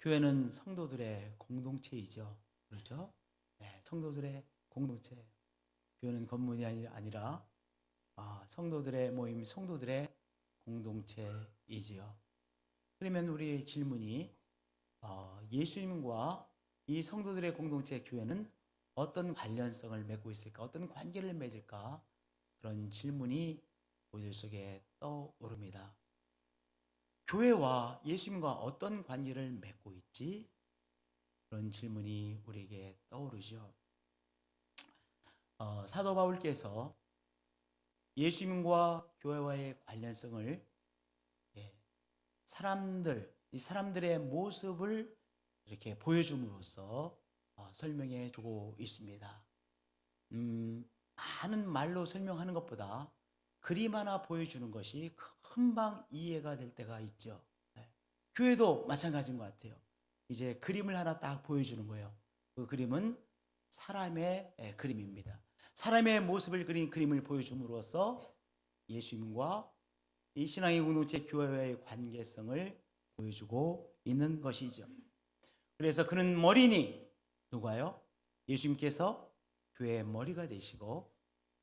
교회는 성도들의 공동체이죠. 그렇죠? 네, 성도들의 공동체. 교회는 건물이 아니라 성도들의 모임, 성도들의 공동체이지요. 그러면 우리의 질문이 예수님과 이 성도들의 공동체 교회는 어떤 관련성을 맺고 있을까? 어떤 관계를 맺을까? 그런 질문이 우리 속에 떠오릅니다. 교회와 예수님과 어떤 관계를 맺고 있지? 그런 질문이 우리에게 떠오르죠. 사도 바울께서 예수님과 교회와의 관련성을 이 사람들의 모습을 이렇게 보여줌으로써 설명해 주고 있습니다. 많은 말로 설명하는 것보다 그림 하나 보여주는 것이 금방 이해가 될 때가 있죠. 교회도 마찬가지인 것 같아요. 이제 그림을 하나 딱 보여주는 거예요. 그 그림은 사람의 그림입니다. 사람의 모습을 그린 그림을 보여줌으로써 예수님과 이 신앙의 공동체 교회와의 관계성을 보여주고 있는 것이죠. 그래서 그는 머리니 누가요? 예수님께서 교회의 머리가 되시고,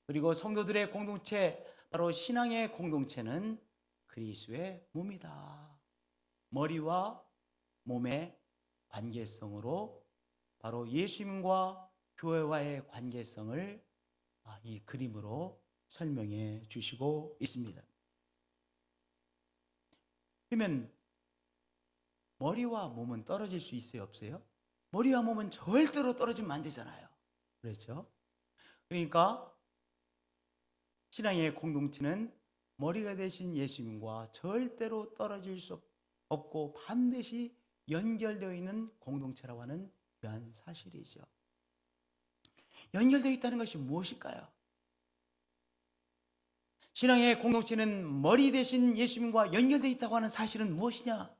그리고 성도들의 공동체, 바로 신앙의 공동체는 그리스도의 몸이다. 머리와 몸의 관계성으로 바로 예수님과 교회와의 관계성을 이 그림으로 설명해 주시고 있습니다. 그러면 머리와 몸은 떨어질 수 있어요, 없어요? 머리와 몸은 절대로 떨어지면 안 되잖아요. 그렇죠? 그러니까 신앙의 공동체는 머리가 되신 예수님과 절대로 떨어질 수 없고 반드시 연결되어 있는 공동체라고 하는 귀한 사실이죠. 연결되어 있다는 것이 무엇일까요? 신앙의 공동체는 머리 되신 예수님과 연결되어 있다고 하는 사실은 무엇이냐?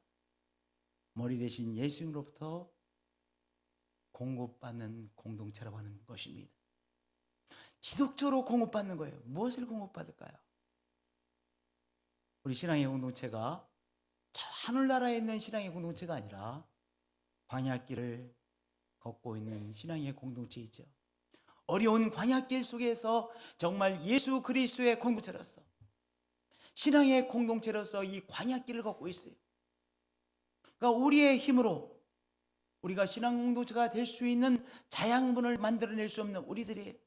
머리 되신 예수님으로부터 공급받는 공동체라고 하는 것입니다. 지속적으로 공급받는 거예요. 무엇을 공급받을까요? 우리 신앙의 공동체가 저 하늘나라에 있는 신앙의 공동체가 아니라 광야길을 걷고 있는 신앙의 공동체이죠. 어려운 광야길 속에서 정말 예수 그리스도의 공동체로서, 신앙의 공동체로서 이 광야길을 걷고 있어요. 그러니까 우리의 힘으로 우리가 신앙 공동체가 될 수 있는 자양분을 만들어낼 수 없는 우리들이,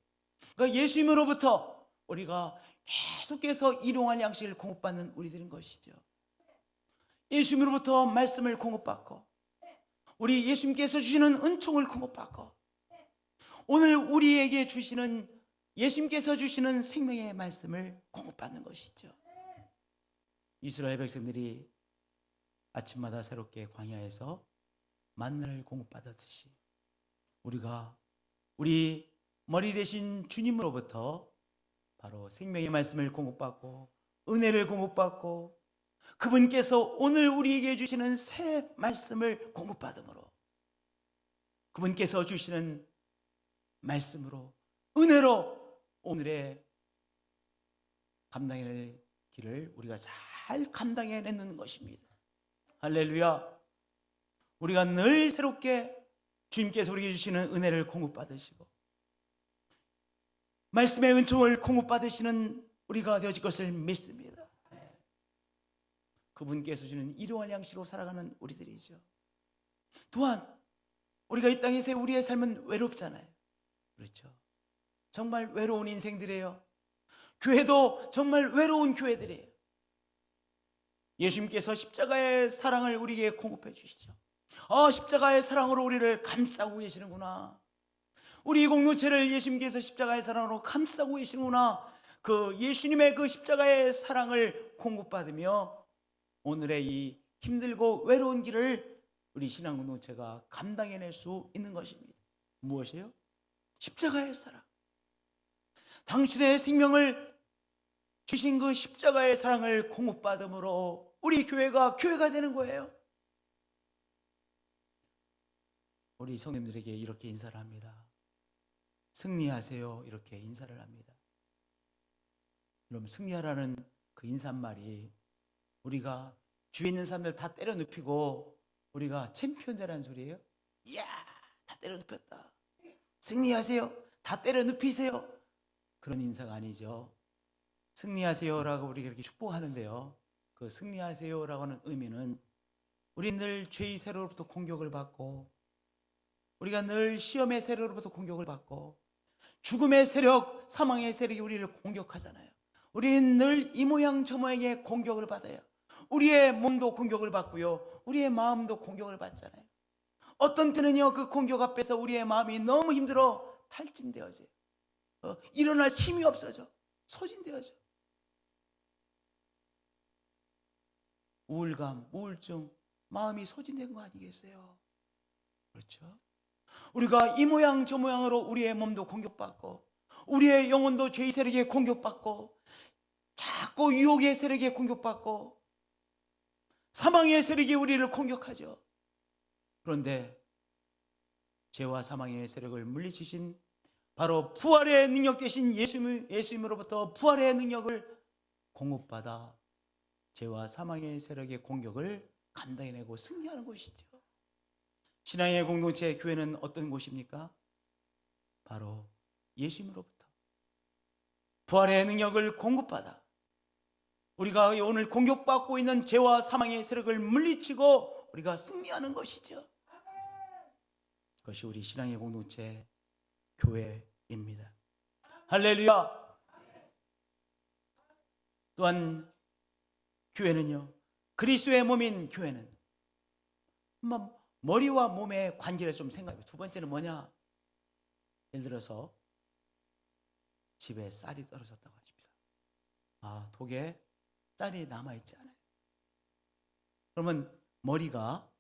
그러니까 예수님으로부터 우리가 계속해서 일용할 양식을 공급받는 우리들인 것이죠. 예수님으로부터 말씀을 공급받고, 우리 예수님께서 주시는 은총을 공급받고, 오늘 우리에게 주시는 예수님께서 주시는 생명의 말씀을 공급받는 것이죠. 이스라엘 백성들이 아침마다 새롭게 광야에서 만나를 공급받았듯이 우리가 우리 머리 대신 주님으로부터 바로 생명의 말씀을 공급받고 은혜를 공급받고 그분께서 오늘 우리에게 주시는 새 말씀을 공급받음으로, 그분께서 주시는 말씀으로 은혜로 오늘의 감당해낼 길을 우리가 잘 감당해내는 것입니다. 할렐루야. 우리가 늘 새롭게 주님께서 우리에게 주시는 은혜를 공급받으시고 말씀의 은총을 공급받으시는 우리가 되어질 것을 믿습니다. 그분께서 주시는 일용할 양식으로 살아가는 우리들이죠. 또한 우리가 이 땅에서 우리의 삶은 외롭잖아요. 그렇죠? 정말 외로운 인생들이에요. 교회도 정말 외로운 교회들이에요. 예수님께서 십자가의 사랑을 우리에게 공급해 주시죠. 십자가의 사랑으로 우리를 감싸고 계시는구나. 우리 공동체를 예수님께서 십자가의 사랑으로 감싸고 계시는구나. 그 예수님의 그 십자가의 사랑을 공급받으며 오늘의 이 힘들고 외로운 길을 우리 신앙 공동체가 감당해낼 수 있는 것입니다. 무엇이에요? 십자가의 사랑. 당신의 생명을 주신 그 십자가의 사랑을 공급받음으로 우리 교회가 되는 거예요. 우리 성도님들에게 이렇게 인사를 합니다. 승리하세요. 이렇게 인사를 합니다. 여러분, 승리하라는 그 인사말이 우리가 주위에 있는 사람들 다 때려 눕히고 우리가 챔피언 되라는 소리예요. 이야, 다 때려 눕혔다. 승리하세요. 다 때려 눕히세요. 그런 인사가 아니죠. 승리하세요라고 우리가 이렇게 축복하는데요. 그 승리하세요라고 하는 의미는 우리 늘 죄의 세로로부터 공격을 받고, 우리가 늘 시험의 세로로부터 공격을 받고, 죽음의 세력, 사망의 세력이 우리를 공격하잖아요. 우리는 늘 이 모양 저 모양의 공격을 받아요. 우리의 몸도 공격을 받고요, 우리의 마음도 공격을 받잖아요. 어떤 때는요, 그 공격 앞에서 우리의 마음이 너무 힘들어 탈진되어져요. 일어날 힘이 없어져 소진되어져. 우울감, 우울증, 마음이 소진된 거 아니겠어요? 그렇죠? 우리가 이 모양 저 모양으로 우리의 몸도 공격받고, 우리의 영혼도 죄의 세력에 공격받고, 자꾸 유혹의 세력에 공격받고, 사망의 세력이 우리를 공격하죠. 그런데 죄와 사망의 세력을 물리치신 바로 부활의 능력 되신 예수님으로부터 부활의 능력을 공급받아 죄와 사망의 세력의 공격을 감당해내고 승리하는 곳이죠. 신앙의 공동체 교회는 어떤 곳입니까? 바로 예수님으로부터 부활의 능력을 공급받아 우리가 오늘 공격받고 있는 죄와 사망의 세력을 물리치고 우리가 승리하는 것이죠. 그것이 우리 신앙의 공동체 교회입니다. 할렐루야. 또한 교회는요, 그리스도의 몸인 교회는 머리와 몸의 관계를 좀 생각해요. 두 번째는 뭐냐? 예를 들어서 집에 쌀이 떨어졌다고 하십시다. 독에 쌀이 남아있지 않아요. 그러면 머리가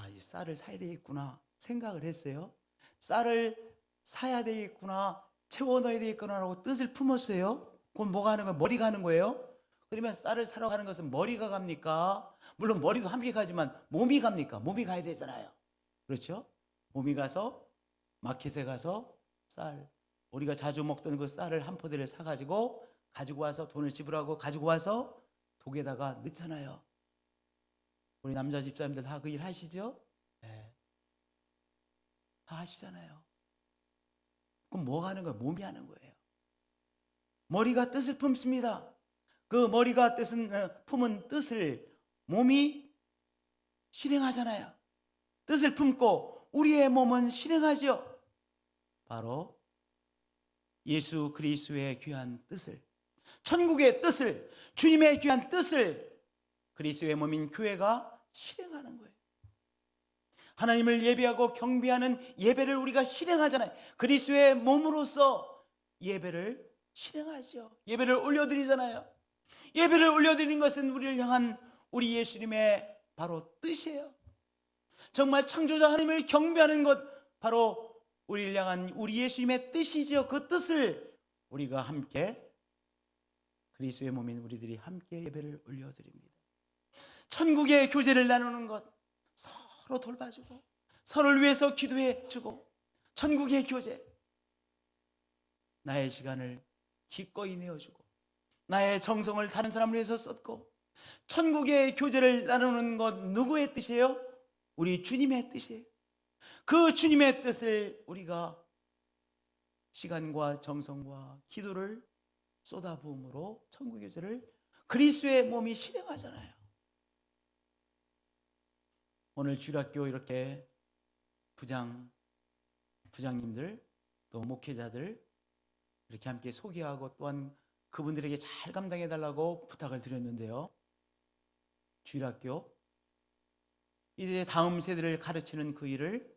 이 쌀을 사야 되겠구나 생각을 했어요. 쌀을 사야 되겠구나, 채워 넣어야 되겠구나라고 뜻을 품었어요. 그럼 뭐가 하는 거예요? 머리가 하는 거예요. 그러면 쌀을 사러 가는 것은 머리가 갑니까? 물론 머리도 함께 가지만 몸이 갑니까? 몸이 가야 되잖아요. 그렇죠? 몸이 가서 마켓에 가서 쌀, 우리가 자주 먹던 그 쌀을 한 포대를 사가지고 가지고 와서 돈을 지불하고 가지고 와서 독에다가 넣잖아요. 우리 남자 집사님들 다 그 일 하시죠? 네. 다 하시잖아요. 그럼 뭐가 하는 거예요? 몸이 하는 거예요. 머리가 뜻을 품습니다. 그 머리가 품은 뜻을 몸이 실행하잖아요. 뜻을 품고 우리의 몸은 실행하죠. 바로 예수 그리스도의 귀한 뜻을, 천국의 뜻을, 주님의 귀한 뜻을 그리스도의 몸인 교회가 실행하는 거예요. 하나님을 예배하고 경배하는 예배를 우리가 실행하잖아요. 그리스도의 몸으로서 예배를 실행하죠. 예배를 올려드리잖아요. 예배를 올려드리는 것은 우리를 향한 우리 예수님의 바로 뜻이에요. 정말 창조자 하나님을 경배하는 것, 바로 우리를 향한 우리 예수님의 뜻이죠. 그 뜻을 우리가 함께, 그리스도의 몸인 우리들이 함께 예배를 올려드립니다. 천국의 교제를 나누는 것, 서로 돌봐주고 서로를 위해서 기도해주고, 천국의 교제, 나의 시간을 기꺼이 내어주고 나의 정성을 다른 사람을 위해서 썼고, 천국의 교제를 나누는 것 누구의 뜻이에요? 우리 주님의 뜻이에요. 그 주님의 뜻을 우리가 시간과 정성과 기도를 쏟아부음으로 천국의 교제를 그리스도의 몸이 실행하잖아요. 오늘 주일학교 이렇게 부장님들 또 목회자들 이렇게 함께 소개하고 또한 그분들에게 잘 감당해 달라고 부탁을 드렸는데요. 주일학교 이제 다음 세대를 가르치는 그 일을,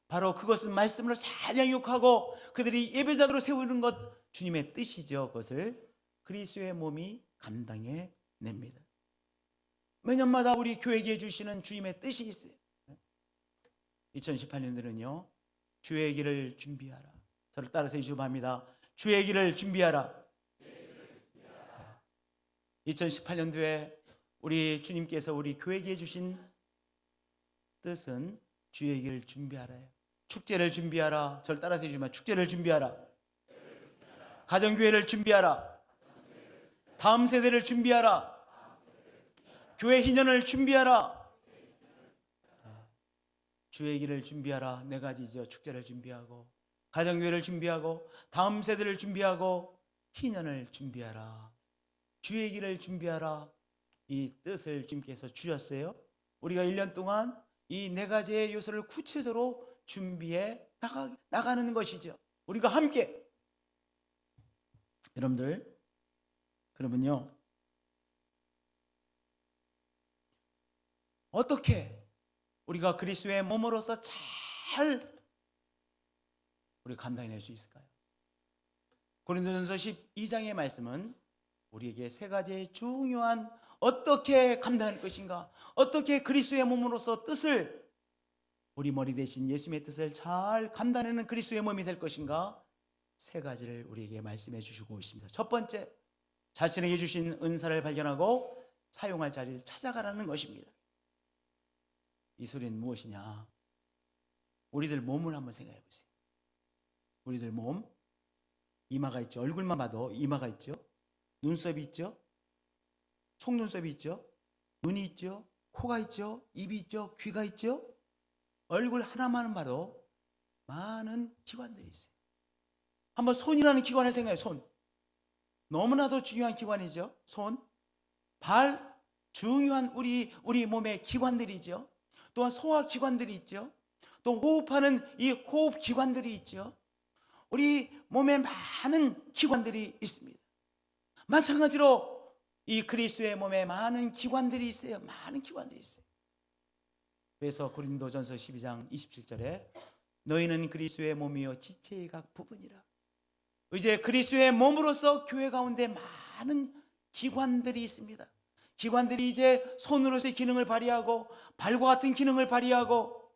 바로 그것은 말씀으로 잘 양육하고 그들이 예배자들로 세우는 것, 주님의 뜻이죠. 그것을 그리스도의 몸이 감당해 냅니다. 매년마다 우리 교회에게 주시는 주님의 뜻이 있어요. 2018년도는요, 주의 길을 준비하라. 저를 따라서 주합니다. 주의 길을 준비하라. 2018년도에 우리 주님께서 우리 교회에게 주신 뜻은 주의 길을 준비하라예요. 축제를 준비하라. 저를 따라서 해주면 축제를 준비하라. 가정교회를 준비하라. 다음 세대를 준비하라. 교회 희년을 준비하라. 주의 길을 준비하라. 네 가지죠. 축제를 준비하고, 가정교회를 준비하고, 다음 세대를 준비하고, 희년을 준비하라. 주의 길을 준비하라. 이 뜻을 주님께서 주셨어요. 우리가 1년 동안 이 네 가지의 요소를 구체적으로 준비해 나가는 것이죠. 우리가 함께. 여러분들, 그러면요, 어떻게 우리가 그리스도의 몸으로서 잘 우리 감당해낼 수 있을까요? 고린도전서 12장의 말씀은 우리에게 세 가지의 중요한, 어떻게 감당할 것인가, 어떻게 그리스도의 몸으로서 뜻을, 우리 머리 대신 예수님의 뜻을 잘 감당하는 그리스도의 몸이 될 것인가, 세 가지를 우리에게 말씀해 주시고 있습니다. 첫 번째, 자신에게 주신 은사를 발견하고 사용할 자리를 찾아가라는 것입니다. 이 소리는 무엇이냐? 우리들 몸을 한번 생각해 보세요. 우리들 몸, 이마가 있죠. 얼굴만 봐도 이마가 있죠. 눈썹이 있죠. 속눈썹이 있죠. 눈이 있죠. 코가 있죠. 입이 있죠. 귀가 있죠. 얼굴 하나만 봐도 많은 기관들이 있어요. 한번 손이라는 기관을 생각해요. 손. 너무나도 중요한 기관이죠. 손. 발. 중요한 우리 몸의 기관들이죠. 또한 소화기관들이 있죠. 또 호흡하는 이 호흡기관들이 있죠. 우리 몸에 많은 기관들이 있습니다. 마찬가지로 이 그리스도의 몸에 많은 기관들이 있어요. 많은 기관들이 있어요. 그래서 고린도전서 12장 27절에 너희는 그리스도의 몸이요 지체의 각 부분이라. 이제 그리스도의 몸으로서 교회 가운데 많은 기관들이 있습니다. 기관들이 이제 손으로서의 기능을 발휘하고, 발과 같은 기능을 발휘하고,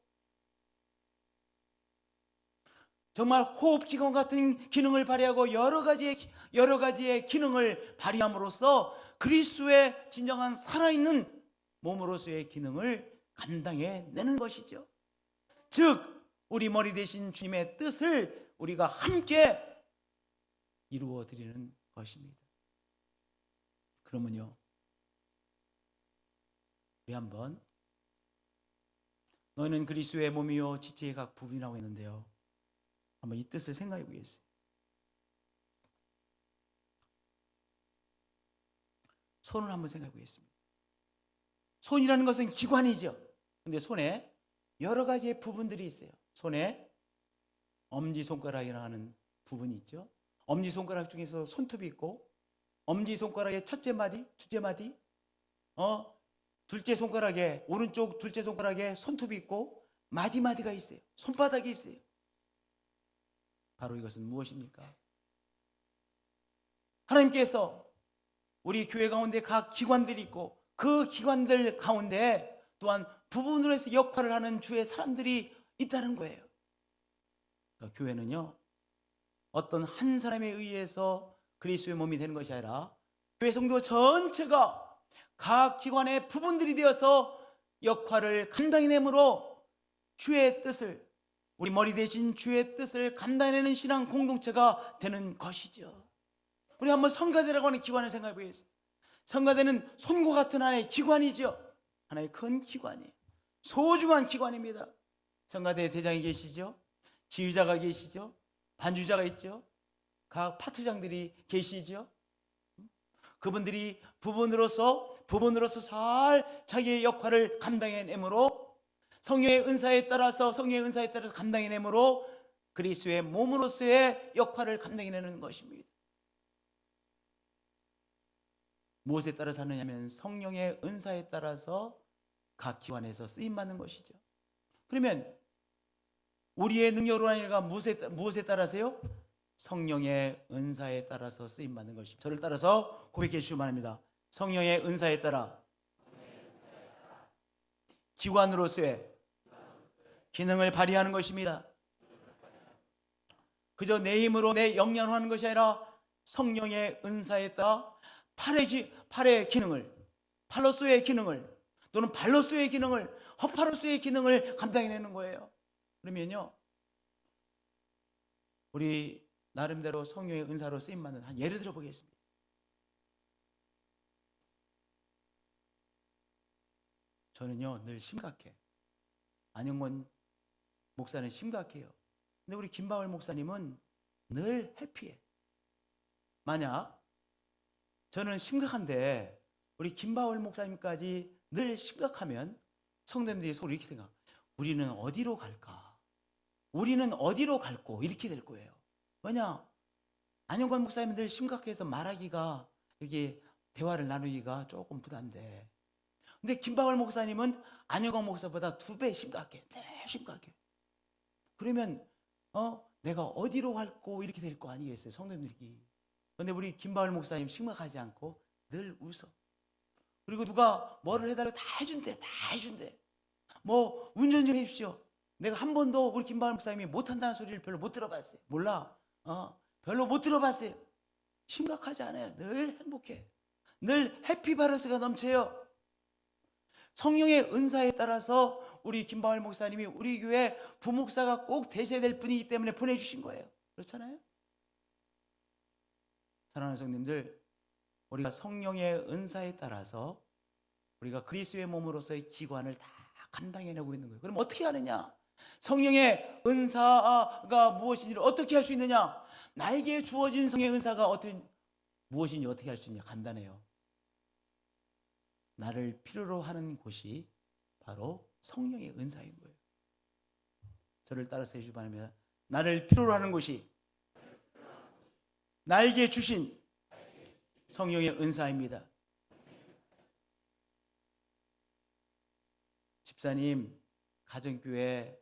정말 호흡기관 같은 기능을 발휘하고, 여러 가지의 기능을 발휘함으로써 그리스도의 진정한 살아있는 몸으로서의 기능을 감당해내는 것이죠. 즉 우리 머리 대신 주님의 뜻을 우리가 함께 이루어 드리는 것입니다. 그러면요, 우리 한번, 너희는 그리스도의 몸이요 지체의 각 부분이라고 했는데요, 한번 이 뜻을 생각해 보겠습니다. 손을 한번 생각해 보겠습니다. 손이라는 것은 기관이죠. 근데 손에 여러 가지의 부분들이 있어요. 손에 엄지손가락이라는 부분이 있죠. 엄지손가락 중에서 손톱이 있고, 엄지손가락의 첫째 마디, 둘째 마디, 둘째 손가락에, 오른쪽 둘째 손가락에 손톱이 있고 마디마디가 있어요. 손바닥이 있어요. 바로 이것은 무엇입니까? 하나님께서 우리 교회 가운데 각 기관들이 있고, 그 기관들 가운데 또한 부분으로 해서 역할을 하는 주의 사람들이 있다는 거예요. 그러니까 교회는요, 어떤 한 사람에 의해서 그리스도의 몸이 되는 것이 아니라 교회 성도 전체가 각 기관의 부분들이 되어서 역할을 감당해내므로 주의 뜻을, 우리 머리 대신 주의 뜻을 감당해내는 신앙 공동체가 되는 것이죠. 우리 한번 성가대라고 하는 기관을 생각해 보겠습니다. 성가대는 손과 같은 하나의 기관이죠. 하나의 큰 기관이에요. 소중한 기관입니다. 성가대 대장이 계시죠. 지휘자가 계시죠. 반주자가 있죠. 각 파트장들이 계시죠. 그분들이 부분으로서 잘 자기의 역할을 감당해내므로, 성령의 은사에 따라서 감당해내므로 그리스도의 몸으로서의 역할을 감당해내는 것입니다. 무엇에 따라서 하느냐면 성령의 은사에 따라서 각 기관에서 쓰임받는 것이죠. 그러면 우리의 능력으로 아니라 무엇에 따라서요? 성령의 은사에 따라서 쓰임받는 것입니다. 저를 따라서 고백해 주시기 바랍니다. 성령의 은사에 따라 기관으로서의 기능을 발휘하는 것입니다. 그저 내 힘으로 내 역량으로 하는 것이 아니라 성령의 은사에 따라 팔의 기능을, 팔로스의 기능을, 또는 발로스의 기능을, 허파로스의 기능을 감당해내는 거예요. 그러면요, 우리 나름대로 성령의 은사로 쓰임받는 한 예를 들어 보겠습니다. 저는요 늘 심각해. 안영권 목사는 심각해요. 근데 우리 김바울 목사님은 늘 해피해. 만약 저는 심각한데 우리 김바울 목사님까지 늘 심각하면 성도님들이 속으로 이렇게 생각, 우리는 어디로 갈까? 우리는 어디로 갈고 이렇게 될 거예요. 왜냐? 안영관 목사님은 늘 심각해서 말하기가, 이게 대화를 나누기가 조금 부담돼. 근데 김바울 목사님은 안영관 목사보다 2배 심각해. 네, 심각해. 그러면 내가 어디로 갈고 이렇게 될 거 아니겠어요, 성도님들이. 근데 우리 김바울 목사님 심각하지 않고 늘 웃어. 그리고 누가 뭐를 해달라고 다 해준대. 다 해준대. 뭐 운전 좀 해주십시오. 내가 한 번도 우리 김바울 목사님이 못한다는 소리를 별로 못 들어봤어요. 몰라. 별로 못 들어봤어요. 심각하지 않아요. 늘 행복해. 늘 해피바러스가 넘쳐요. 성령의 은사에 따라서 우리 김바울 목사님이 우리 교회 부목사가 꼭 되셔야 될 분이기 때문에 보내주신 거예요. 그렇잖아요? 사랑하는 성님들, 우리가 성령의 은사에 따라서 우리가 그리스도의 몸으로서의 기관을 다 감당해내고 있는 거예요. 그럼 어떻게 하느냐? 성령의 은사가 무엇인지를 어떻게 할 수 있느냐? 나에게 주어진 성령의 은사가 무엇인지 어떻게 할 수 있냐? 간단해요. 나를 필요로 하는 곳이 바로 성령의 은사인 거예요. 저를 따라서 해주기 바랍니다. 나를 필요로 하는 곳이 나에게 주신 성령의 은사입니다. 집사님, 가정교회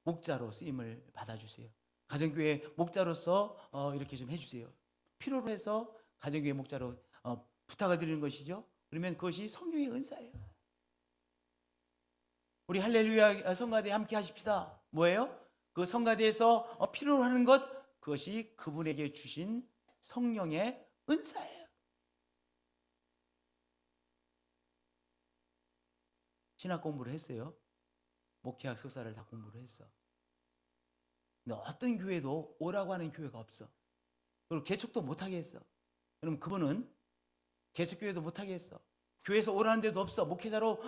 목자로 쓰임을 받아주세요. 가정교회 목자로서 이렇게 좀 해주세요. 필요로 해서 가정교회 목자로 부탁을 드리는 것이죠. 그러면 그것이 성령의 은사예요. 우리 할렐루야 성가대 함께 하십시다. 뭐예요? 그 성가대에서 필요로 하는 것, 그것이 그분에게 주신 성령의 은사예요. 신학 공부를 했어요. 목회학 석사를 다 공부를 했어. 근데 어떤 교회도 오라고 하는 교회가 없어. 그리고 개척도 못하게 했어. 그럼 그분은 개척교회도 못하게 했어. 교회에서 오라는 데도 없어. 목회자로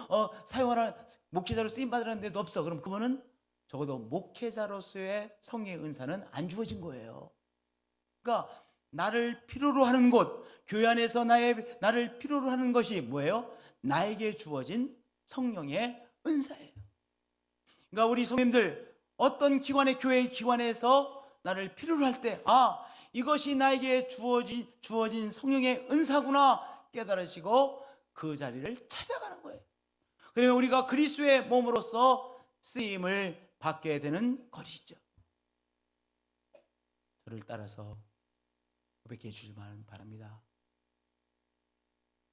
목회자로 쓰임 받으라는 데도 없어. 그럼 그분은 적어도 목회자로서의 성령의 은사는 안 주어진 거예요. 그러니까 나를 필요로 하는 곳, 교회 안에서 나를 필요로 하는 것이 뭐예요? 나에게 주어진 성령의 은사예요. 그러니까 우리 성도님들, 어떤 기관의 교회의 기관에서 나를 필요로 할 때, 이것이 나에게 주어진 성령의 은사구나 깨달으시고 그 자리를 찾아가는 거예요. 그러면 우리가 그리스도의 몸으로서 쓰임을 받게 되는 것이죠. 저를 따라서 고백해 주시면 바랍니다.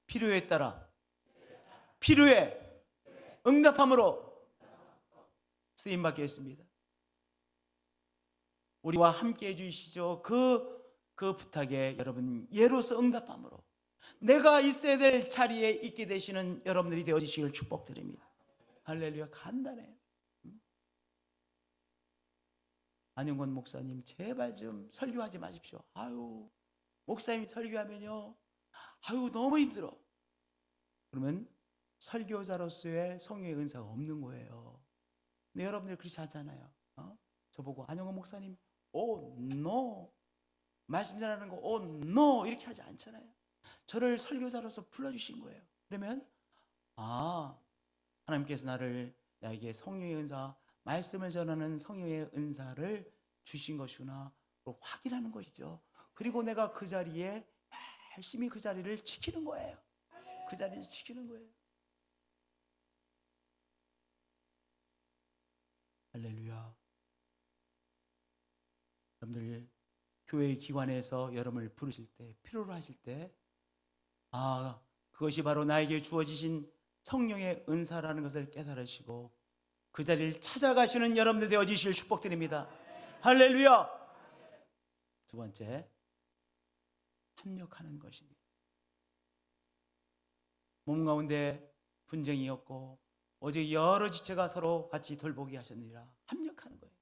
필요에 따라 필요에 응답함으로 쓰임 받게 했습니다. 우리와 함께 해주시죠. 그 부탁에 여러분 예로서 응답함으로 내가 있어야 될 자리에 있게 되시는 여러분들이 되어주시길 축복드립니다. 할렐루야. 간단해. 안영권 목사님 제발 좀 설교하지 마십시오. 목사님 설교하면요 너무 힘들어. 그러면 설교자로서의 성령의 은사가 없는 거예요. 근데 여러분들 그렇지 않잖아요. 저보고 안영권 목사님 no 말씀 잘하는 거 no 이렇게 하지 않잖아요. 저를 설교자로서 불러주신 거예요. 그러면 하나님께서 나에게 성령의 은사, 말씀을 전하는 성령의 은사를 주신 것이구나 확인하는 것이죠. 그리고 내가 그 자리에 열심히 그 자리를 지키는 거예요. 그 자리를 지키는 거예요. 할렐루야. 여러분들 교회 기관에서 여러분을 부르실 때, 필요로 하실 때 그것이 바로 나에게 주어지신 성령의 은사라는 것을 깨달으시고 그 자리를 찾아가시는 여러분들 되어지실 축복드립니다. 할렐루야. 두 번째, 합력하는 것입니다. 몸 가운데 분쟁이었고 오직 여러 지체가 서로 같이 돌보게 하셨느니라. 합력하는 거예요.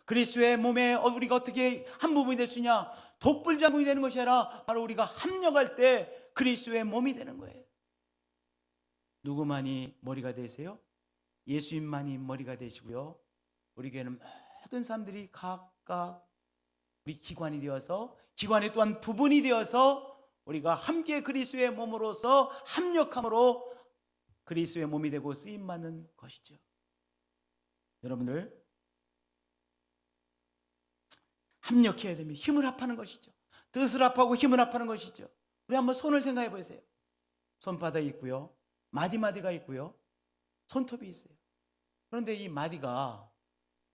그리스도의 몸에 우리가 어떻게 한 부분이 될 수 있냐? 독불장군이 되는 것이 아니라 바로 우리가 합력할 때 그리스도의 몸이 되는 거예요. 누구만이 머리가 되세요? 예수님만이 머리가 되시고요. 우리 교회는 모든 사람들이 각각 우리 기관이 되어서, 기관이 또한 부분이 되어서 우리가 함께 그리스도의 몸으로서 합력함으로 그리스도의 몸이 되고 쓰임받는 것이죠. 여러분들 합력해야 됩니다. 힘을 합하는 것이죠. 뜻을 합하고 힘을 합하는 것이죠. 우리 한번 손을 생각해 보세요. 손바닥이 있고요, 마디마디가 있고요, 손톱이 있어요. 그런데 이 마디가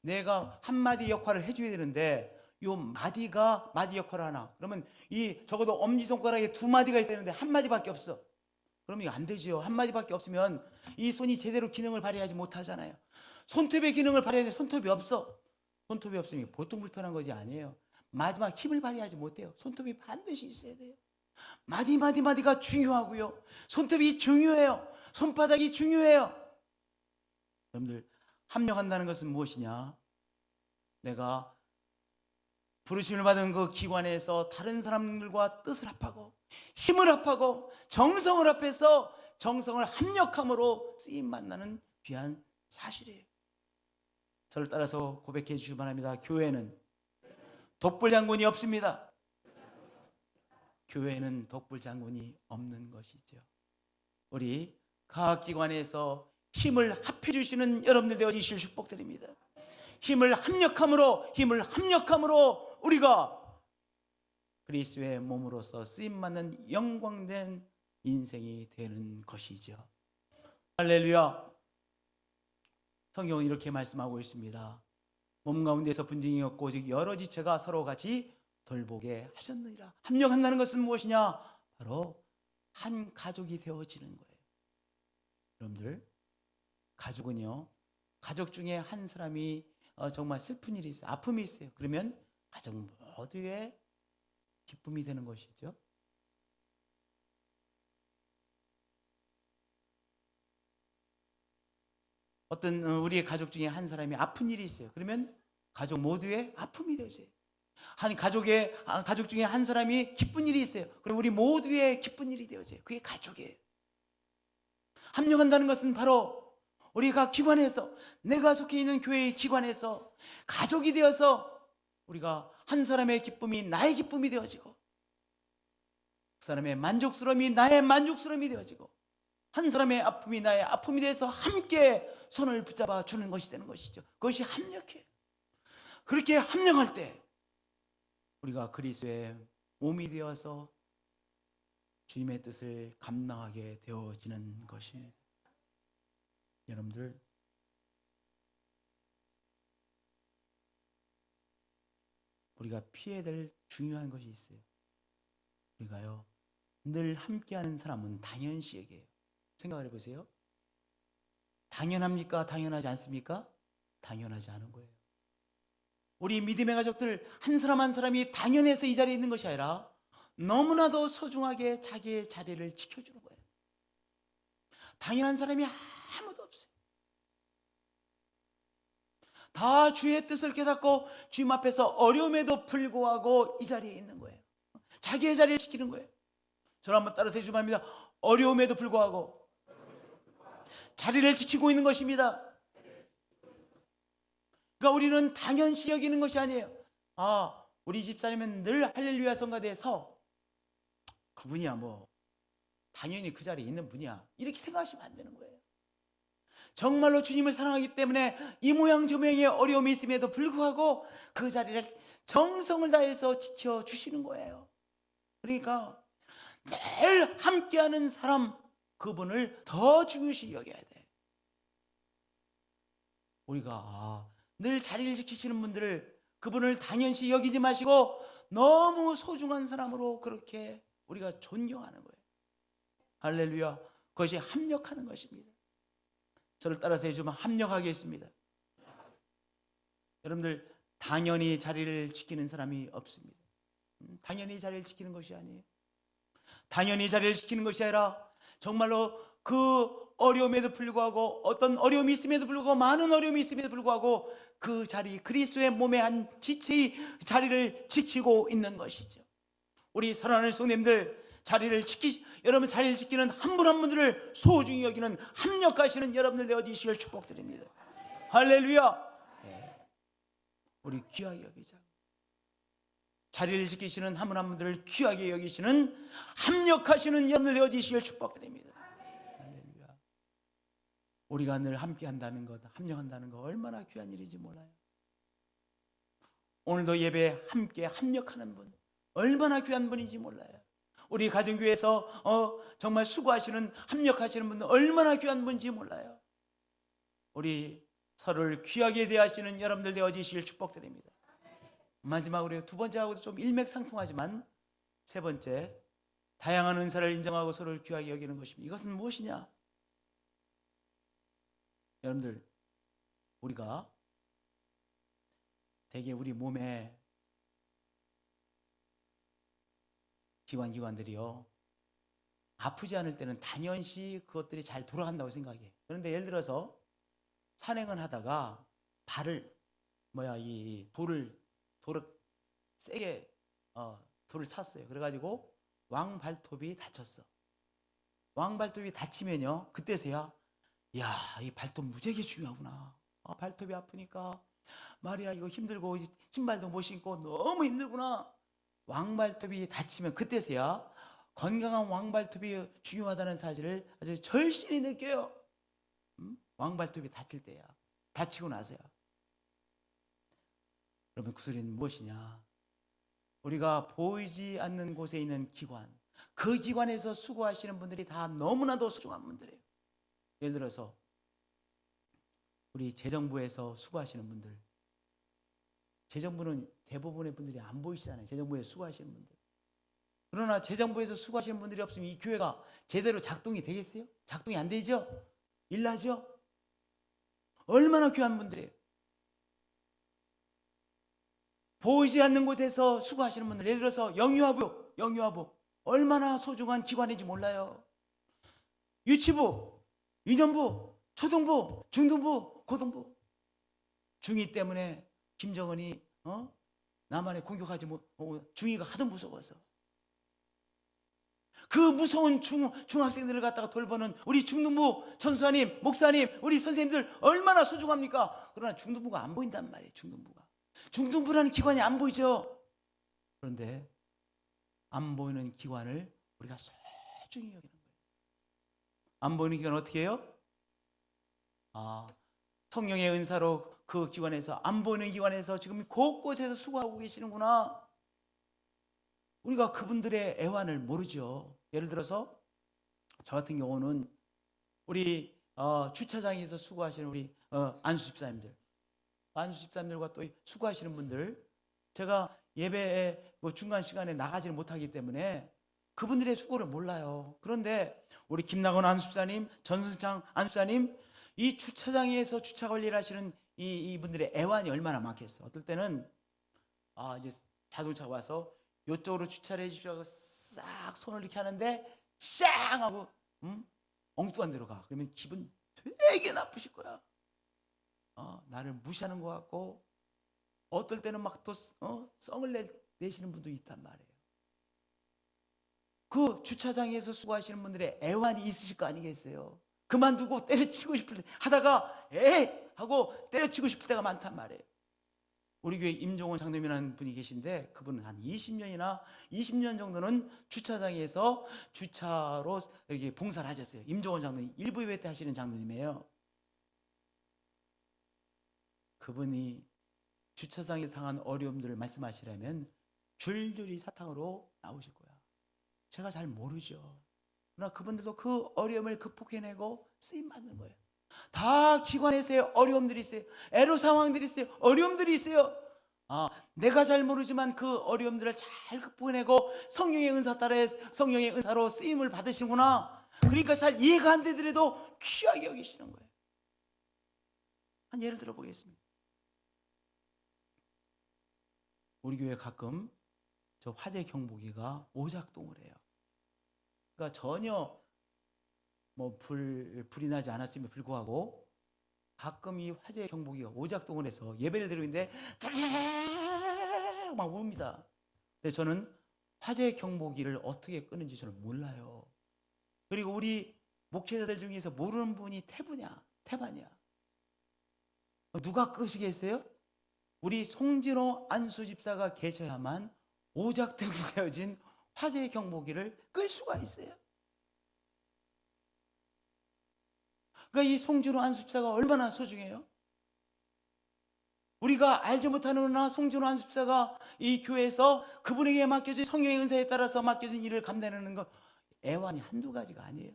내가 한 마디 역할을 해줘야 되는데 이 마디가 마디 역할을 하나, 그러면 이 적어도 엄지손가락에 두 마디가 있어야 되는데 한 마디밖에 없어. 그러면 이거 안 되죠. 한 마디밖에 없으면 이 손이 제대로 기능을 발휘하지 못하잖아요. 손톱의 기능을 발휘해야 되는데 손톱이 없어. 손톱이 없으면 보통 불편한 것이 아니에요. 마지막 힘을 발휘하지 못해요. 손톱이 반드시 있어야 돼요. 마디가 중요하고요, 손톱이 중요해요, 손바닥이 중요해요. 여러분들 합력한다는 것은 무엇이냐? 내가 부르심을 받은 그 기관에서 다른 사람들과 뜻을 합하고 힘을 합하고 정성을 합해서 정성을 합력함으로 쓰임 만나는 귀한 사실이에요. 저를 따라서 고백해 주시기 바랍니다. 교회는 독불장군이 없습니다. 교회는 독불장군이 없는 것이죠. 우리 각 기관에서 힘을 합해 주시는 여러분들 되어지실 축복드립니다. 힘을 합력함으로 우리가 그리스도의 몸으로서 쓰임받는 영광된 인생이 되는 것이죠. 할렐루야. 성경은 이렇게 말씀하고 있습니다. 몸 가운데서 분쟁이 없고 오직 여러 지체가 서로 같이 돌보게 하셨느니라. 합력한다는 것은 무엇이냐? 바로 한 가족이 되어지는 거예요. 여러분들, 가족은요, 가족 중에 한 사람이 정말 슬픈 일이 있어요, 아픔이 있어요. 그러면 가족 모두의 기쁨이 되는 것이죠. 어떤 우리의 가족 중에 한 사람이 아픈 일이 있어요. 그러면 가족 모두의 아픔이 되어져요. 한 가족 중에 한 사람이 기쁜 일이 있어요. 그럼 우리 모두의 기쁜 일이 되어져요. 그게 가족이에요. 합력한다는 것은 바로 우리가 기관에서, 내가 속해 있는 교회의 기관에서 가족이 되어서 우리가 한 사람의 기쁨이 나의 기쁨이 되어지고, 그 사람의 만족스러움이 나의 만족스러움이 되어지고, 한 사람의 아픔이 나의 아픔이 돼서 함께 손을 붙잡아 주는 것이 되는 것이죠. 그것이 합력해요. 그렇게 합력할 때 우리가 그리스도의 몸이 되어서 주님의 뜻을 감당하게 되어지는 것입니다. 여러분들, 우리가 피해야 될 중요한 것이 있어요. 우리가요, 늘 함께하는 사람은 당연시에게요. 생각을 해보세요. 당연합니까? 당연하지 않습니까? 당연하지 않은 거예요. 우리 믿음의 가족들 한 사람 한 사람이 당연해서 이 자리에 있는 것이 아니라 너무나도 소중하게 자기의 자리를 지켜주는 거예요. 당연한 사람이 아무도 없어요. 다 주의 뜻을 깨닫고 주님 앞에서 어려움에도 불구하고 이 자리에 있는 거예요. 자기의 자리를 지키는 거예요. 저를 한번 따라서 해주시면 합니다. 어려움에도 불구하고 자리를 지키고 있는 것입니다. 그러니까 우리는 당연시 여기는 것이 아니에요. 우리 집사님은 늘 할렐루야 성가대에서 그분이야 뭐 당연히 그 자리에 있는 분이야, 이렇게 생각하시면 안 되는 거예요. 정말로 주님을 사랑하기 때문에 이 모양 저 모양의 어려움이 있음에도 불구하고 그 자리를 정성을 다해서 지켜주시는 거예요. 그러니까 늘 함께하는 사람, 그분을 더 중요시 여겨야 돼. 우리가 늘 자리를 지키시는 분들을, 그분을 당연시 여기지 마시고 너무 소중한 사람으로 그렇게 우리가 존경하는 거예요. 할렐루야. 그것이 합력하는 것입니다. 저를 따라서 해주면 합력하겠습니다. 여러분들, 당연히 자리를 지키는 사람이 없습니다. 당연히 자리를 지키는 것이 아니에요. 당연히 자리를 지키는 것이 아니라 정말로 그 어려움에도 불구하고, 어떤 어려움이 있음에도 불구하고, 많은 어려움이 있음에도 불구하고 그 자리, 그리스도의 몸의 한 지체의 자리를 지키고 있는 것이죠. 우리 사랑하는 성도님들, 여러분 자리를 지키는 한 분 한 분들을 소중히 여기는 합력하시는 여러분들 되어지시길 축복드립니다. 할렐루야. 네. 우리 귀하게 여기자. 자리를 지키시는 한 분 한 분들을 귀하게 여기시는 합력하시는 여러분들 되어지시길 축복드립니다. 할렐루야. 우리가 늘 함께 한다는 것, 합력한다는 것 얼마나 귀한 일인지 몰라요. 오늘도 예배에 함께 합력하는 분 얼마나 귀한 분인지 몰라요. 우리 가정교회에서 정말 수고하시는 합력하시는 분들 얼마나 귀한 분인지 몰라요. 우리 서로를 귀하게 대하시는 여러분들 되어지시길 축복드립니다. 마지막으로 두 번째하고도 좀 일맥상통하지만 세 번째, 다양한 은사를 인정하고 서로를 귀하게 여기는 것입니다. 이것은 무엇이냐? 여러분들, 우리가 대개 우리 몸에 기관들이요 아프지 않을 때는 당연시 그것들이 잘 돌아간다고 생각해. 그런데 예를 들어서 산행을 하다가 발을 이 돌을 세게 돌을 찼어요. 그래가지고 왕발톱이 다쳤어. 왕발톱이 다치면요 그때서야 이 발톱 무지하게 중요하구나. 발톱이 아프니까 말이야 이거 힘들고 신발도 못 신고 너무 힘들구나. 왕발톱이 다치면 그때서야 건강한 왕발톱이 중요하다는 사실을 아주 절실히 느껴요. 왕발톱이 다칠 때야. 다치고 나서야. 여러분 그 소리는 무엇이냐? 우리가 보이지 않는 곳에 있는 기관, 그 기관에서 수고하시는 분들이 다 너무나도 소중한 분들이에요. 예를 들어서 우리 재정부에서 수고하시는 분들, 재정부는 대부분의 분들이 안 보이시잖아요. 재정부에 수고하시는 분들. 그러나 재정부에서 수고하시는 분들이 없으면 이 교회가 제대로 작동이 되겠어요? 작동이 안 되죠? 일나죠? 얼마나 귀한 분들이에요. 보이지 않는 곳에서 수고하시는 분들, 예를 들어서 영유아부 얼마나 소중한 기관인지 몰라요. 유치부, 유년부, 초등부, 중등부, 고등부. 중2 때문에 김정은이 남한에 공격하지 중2가 하도 무서워서 그 무서운 중학생들을 갖다가 돌보는 우리 중등부 전수사님, 목사님, 우리 선생님들 얼마나 소중합니까? 그러나 중등부가 안 보인단 말이에요. 중등부라는 기관이 안 보이죠. 그런데 안 보이는 기관을 우리가 소중히 여기는 거예요. 안 보이는 기관 어떻게 해요? 성령의 은사로 그 기관에서, 안 보이는 기관에서 지금 곳곳에서 수고하고 계시는구나. 우리가 그분들의 애환을 모르죠. 예를 들어서 저 같은 경우는 우리 주차장에서 수고하시는 우리 안수 집사님들과 또 수고하시는 분들, 제가 예배의 중간 시간에 나가지를 못하기 때문에 그분들의 수고를 몰라요. 그런데 우리 김나건 안수사님, 전승창 안수사님, 이 주차장에서 주차 관리를 하시는 이분들의 애환이 얼마나 많겠어요. 어떨 때는 이제 자동차가 와서 이쪽으로 주차를 해주시고 하고 싹 손을 이렇게 하는데 쌍 하고 엉뚱한 데로 가. 그러면 기분 되게 나쁘실 거야. 나를 무시하는 것 같고, 어떨 때는 막 또 썽을 내시는 분도 있단 말이에요. 그 주차장에서 수고하시는 분들의 애환이 있으실 거 아니겠어요? 그만두고 때려치고 싶을 때 하다가 에이 하고 때려치고 싶을 때가 많단 말이에요. 우리 교회 임종원 장로님이라는 분이 계신데, 그분은 한 20년 정도는 주차장에서 주차로 이렇게 봉사를 하셨어요. 임종원 장로님, 일부 예배 때 하시는 장로님이에요. 그분이 주차장에서 당한 어려움들을 말씀하시려면 줄줄이 사탕으로 나오실 거야. 제가 잘 모르죠. 그러나 그분들도 그 어려움을 극복해내고 쓰임받는 거예요. 다 기관에서의 어려움들이 있어요. 애로 상황들이 있어요. 어려움들이 있어요. 내가 잘 모르지만 그 어려움들을 잘 극복해내고 성령의 은사 따라 성령의 은사로 쓰임을 받으시는구나. 그러니까 잘 이해가 안 되더라도 귀하게 여기시는 거예요. 한 예를 들어 보겠습니다. 우리 교회 가끔 저 화재 경보기가 오작동을 해요. 그러니까 전혀 불이 나지 않았음에도 불구하고 가끔 이 화재 경보기가 오작동을 해서 예배를 드리고 있는데 막 웁니다. 근데 저는 화재 경보기를 어떻게 끄는지 저는 몰라요. 그리고 우리 목회자들 중에서 모르는 분이 태반이야. 누가 끄시겠어요? 우리 송진호 안수 집사가 계셔야만 오작동이 되어진 화재 경보기를 끌 수가 있어요. 그러니까 이 송진호 안수 집사가 얼마나 소중해요? 우리가 알지 못하느나 송진호 안수 집사가 이 교회에서 그분에게 맡겨진 성령의 은사에 따라서 맡겨진 일을 감당하는 건 애완이 한두 가지가 아니에요.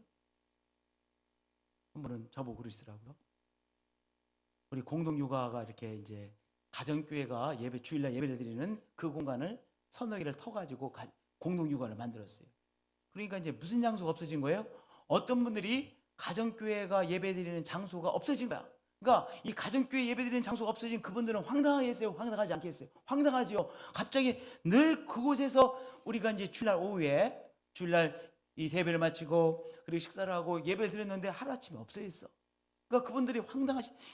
한 분은 저보고 그러시더라고요. 우리 공동육아가 이렇게 이제 가정교회가 주일날 예배를 드리는 그 공간을 서너 개를 터가지고 공동육아를 만들었어요. 그러니까 이제 무슨 장소가 없어진 거예요? 어떤 분들이 가정교회가 예배 드리는 장소가 없어진 거야. 그러니까 이 가정교회 예배 드리는 장소가 없어진 그분들은 황당하겠어요? 황당하지 않겠어요? 황당하지요. 갑자기 늘 그곳에서 우리가 이제 주일날 오후에 주일날 이 예배를 마치고 그리고 식사를 하고 예배를 드렸는데 하루아침에 없어졌어. 그러니까 그분들이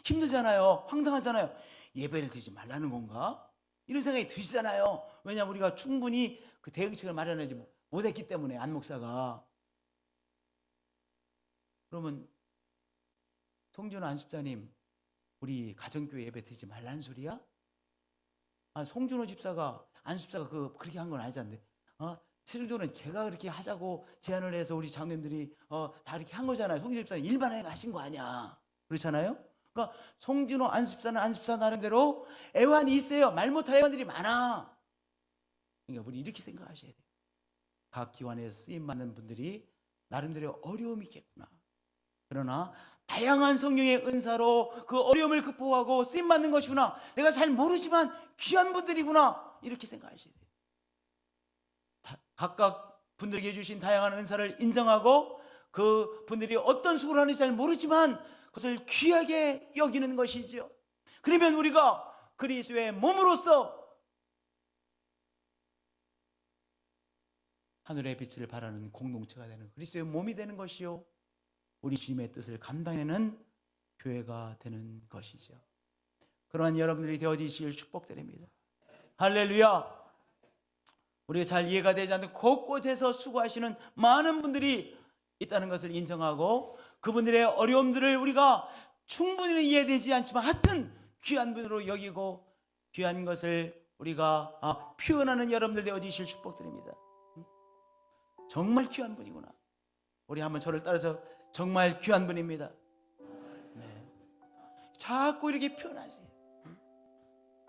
힘들잖아요. 황당하잖아요. 예배를 드리지 말라는 건가? 이런 생각이 드시잖아요. 왜냐하면 우리가 충분히 그 대응책을 마련하지 못했기 때문에 안 목사가. 그러면 송진호 안수집사님, 우리 가정교회 예배 드리지 말라는 소리야? 송진호 집사가 안수집사가 그렇게 한 건 아니잖아요. 최종적으로는 제가 그렇게 하자고 제안을 해서 우리 장로님들이 다 이렇게 한 거잖아요. 송진호 집사는 일반에 하신 거 아니야. 그렇잖아요. 그러니까 송진호 안수집사는 안수집사 나름대로 애환이 있어요. 말 못할 애환들이 많아. 그러니까 우리 이렇게 생각하셔야 돼요. 각 기관에서 쓰임받는 분들이 나름대로 어려움이 있겠구나. 그러나 다양한 성령의 은사로 그 어려움을 극복하고 쓰임받는 것이구나. 내가 잘 모르지만 귀한 분들이구나. 이렇게 생각하셔야 돼요. 각각 분들에게 주신 다양한 은사를 인정하고 그 분들이 어떤 수고를 하는지 잘 모르지만 그것을 귀하게 여기는 것이죠. 그러면 우리가 그리스도의 몸으로서 하늘의 빛을 발하는 공동체가 되는 그리스도의 몸이 되는 것이요, 우리 주님의 뜻을 감당하는 교회가 되는 것이죠. 그러한 여러분들이 되어지실 축복드립니다. 할렐루야. 우리가 잘 이해가 되지 않는 곳곳에서 수고하시는 많은 분들이 있다는 것을 인정하고 그분들의 어려움들을 우리가 충분히 이해되지 않지만 하여튼 귀한 분으로 여기고 귀한 것을 우리가 표현하는 여러분들 되어지실 축복드립니다. 정말 귀한 분이구나. 우리 한번 저를 따라서 정말 귀한 분입니다. 네. 자꾸 이렇게 표현하세요.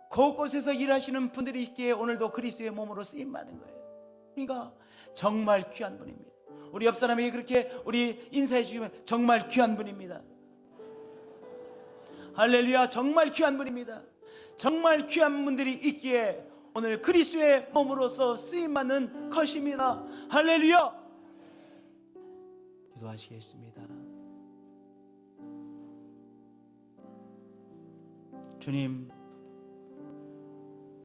곳곳에서 일하시는 분들이 있기에 오늘도 그리스도의 몸으로 쓰임받는 거예요. 그러니까 정말 귀한 분입니다. 우리 옆 사람에게 그렇게 우리 인사해 주시면 정말 귀한 분입니다. 할렐루야. 정말 귀한 분입니다. 정말 귀한 분들이 있기에 오늘 그리스도의 몸으로서 쓰임받는 것입니다. 할렐루야. 기도하시겠습니다. 주님,